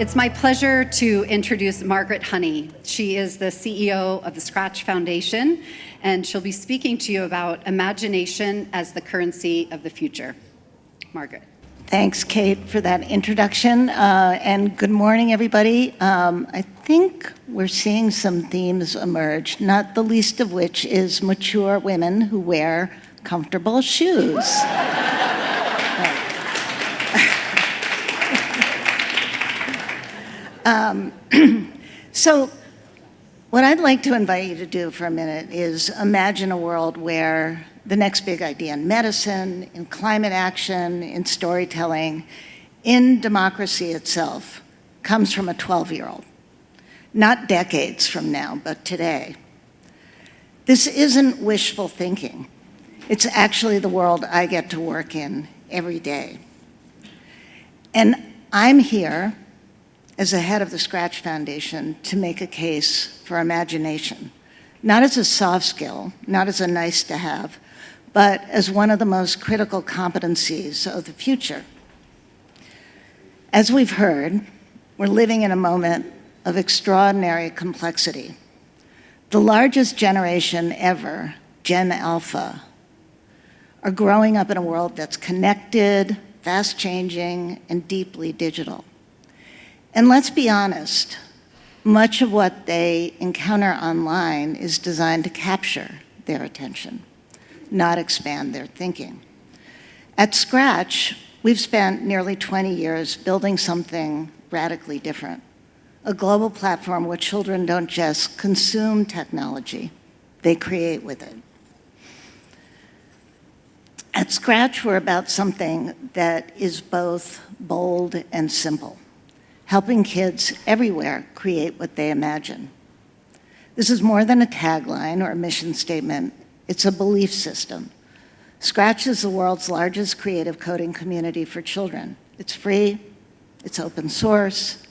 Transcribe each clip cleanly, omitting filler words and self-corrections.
It's my pleasure to introduce Margaret Honey. She is the CEO of the Scratch Foundation, and she'll be speaking to you about imagination as the currency of the future. Margaret. Thanks, Kate, for that introduction, and good morning, everybody. I think we're seeing some themes emerge, not the least of which is mature women who wear comfortable shoes. So what I'd like to invite you to do for a minute is imagine a world where the next big idea in medicine, in climate action, in storytelling, in democracy itself comes from a 12-year-old. Not decades from now, but today. This isn't wishful thinking. It's actually the world I get to work in every day. And I'm here as the head of the Scratch Foundation to make a case for imagination, not as a soft skill, not as a nice to have, but as one of the most critical competencies of the future. As we've heard, we're living in a moment of extraordinary complexity. The largest generation ever, Gen Alpha, are growing up in a world that's connected, fast-changing, and deeply digital. And let's be honest, much of what they encounter online is designed to capture their attention, not expand their thinking. At Scratch, we've spent nearly 20 years building something radically different, a global platform where children don't just consume technology, they create with it. At Scratch, we're about something that is both bold and simple, helping kids everywhere create what they imagine. This is more than a tagline or a mission statement. It's a belief system. Scratch is the world's largest creative coding community for children. It's free, it's open source,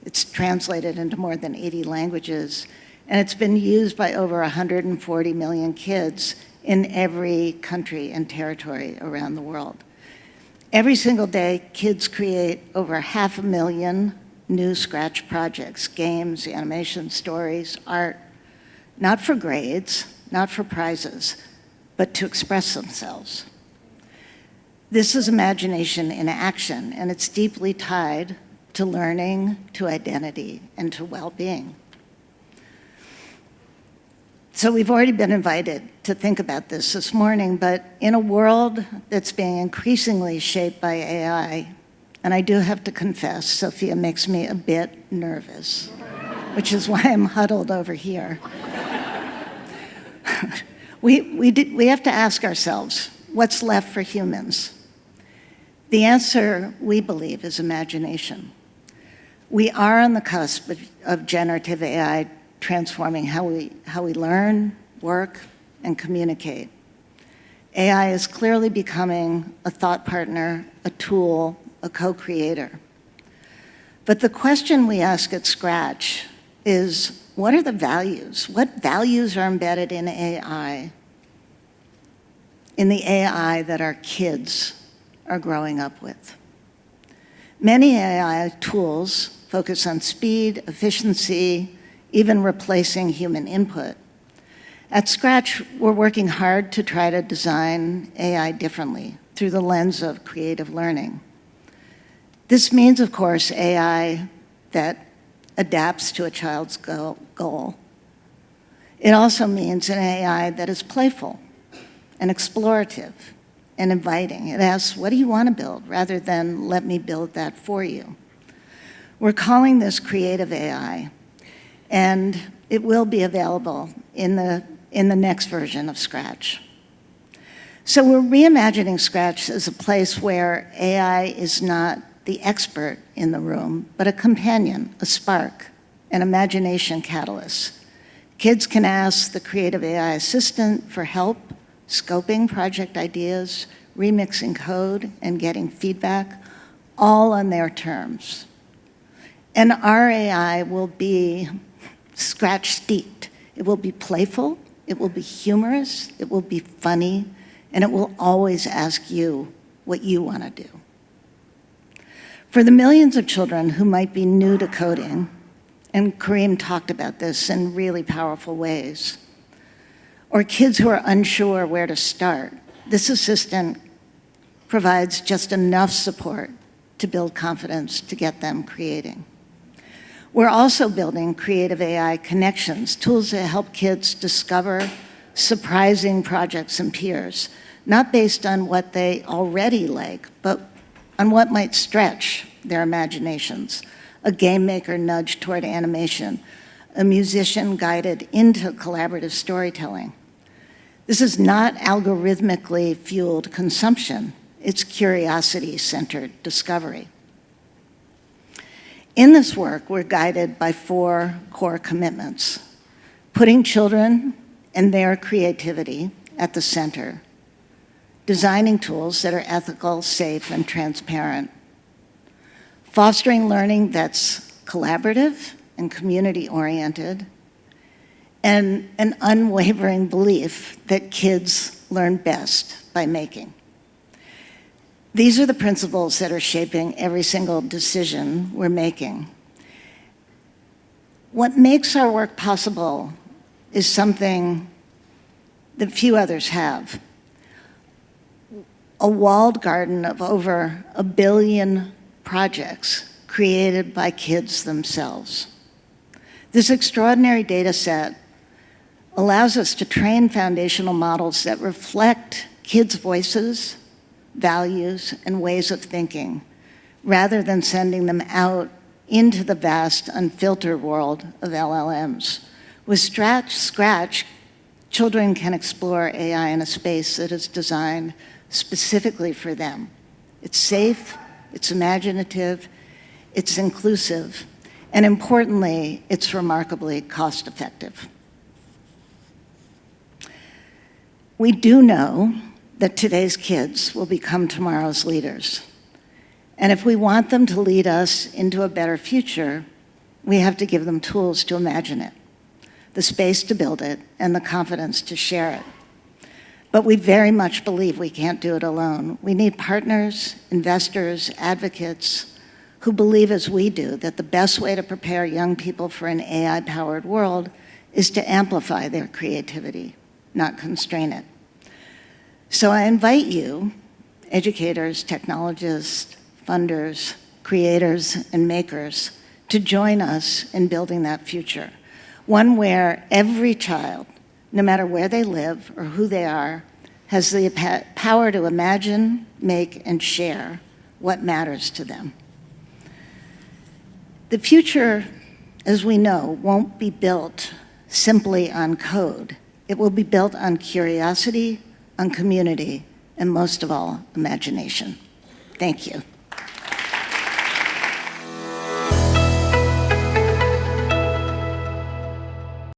it's translated into more than 80 languages, and it's been used by over 140 million kids in every country and territory around the world. Every single day, kids create over 500,000 new Scratch projects, games, animation, stories, art, not for grades, not for prizes, but to express themselves. This is imagination in action, and it's deeply tied to learning, to identity, and to well-being. So we've already been invited to think about this morning, but in a world that's being increasingly shaped by AI, and I do have to confess, Sophia makes me a bit nervous, which is why I'm huddled over here. We have to ask ourselves, what's left for humans? The answer, we believe, is imagination. We are on the cusp of generative AI transforming how we learn, work, and communicate. AI is clearly becoming a thought partner, a tool, a co-creator. But the question we ask at Scratch is, what are the values? What values are embedded in AI that our kids are growing up with? Many AI tools focus on speed, efficiency, even replacing human input. At Scratch, we're working hard to try to design AI differently through the lens of creative learning. This means, of course, AI that adapts to a child's goal. It also means an AI that is playful and explorative and inviting. It asks, what do you want to build, rather than let me build that for you. We're calling this creative AI, and it will be available in the next version of Scratch. So we're reimagining Scratch as a place where AI is not the expert in the room, but a companion, a spark, an imagination catalyst. Kids can ask the creative AI assistant for help, scoping project ideas, remixing code, and getting feedback, all on their terms. And our AI will be Scratch steeped. It will be playful, it will be humorous, it will be funny, and it will always ask you what you want to do. For the millions of children who might be new to coding, and Kareem talked about this in really powerful ways, or kids who are unsure where to start, this assistant provides just enough support to build confidence to get them creating. We're also building creative AI connections, tools that help kids discover surprising projects and peers, not based on what they already like, but on what might stretch their imaginations. A game maker nudged toward animation, a musician guided into collaborative storytelling. This is not algorithmically fueled consumption. It's curiosity-centered discovery. In this work, we're guided by 4 core commitments: putting children and their creativity at the center, designing tools that are ethical, safe, and transparent, fostering learning that's collaborative and community-oriented, and an unwavering belief that kids learn best by making. These are the principles that are shaping every single decision we're making. What makes our work possible is something that few others have: a walled garden of over 1 billion projects created by kids themselves. This extraordinary data set allows us to train foundational models that reflect kids' voices, values, and ways of thinking, rather than sending them out into the vast, unfiltered world of LLMs. With Scratch, children can explore AI in a space that is designed specifically for them. It's safe, it's imaginative, it's inclusive, and importantly, it's remarkably cost-effective. We do know that today's kids will become tomorrow's leaders. And if we want them to lead us into a better future, we have to give them tools to imagine it, the space to build it, and the confidence to share it. But we very much believe we can't do it alone. We need partners, investors, advocates who believe as we do that the best way to prepare young people for an AI-powered world is to amplify their creativity, not constrain it. So I invite you, educators, technologists, funders, creators, and makers, to join us in building that future, one where every child, no matter where they live or who they are, has the power to imagine, make, and share what matters to them. The future, as we know, won't be built simply on code. It will be built on curiosity, on community, and most of all, imagination. Thank you.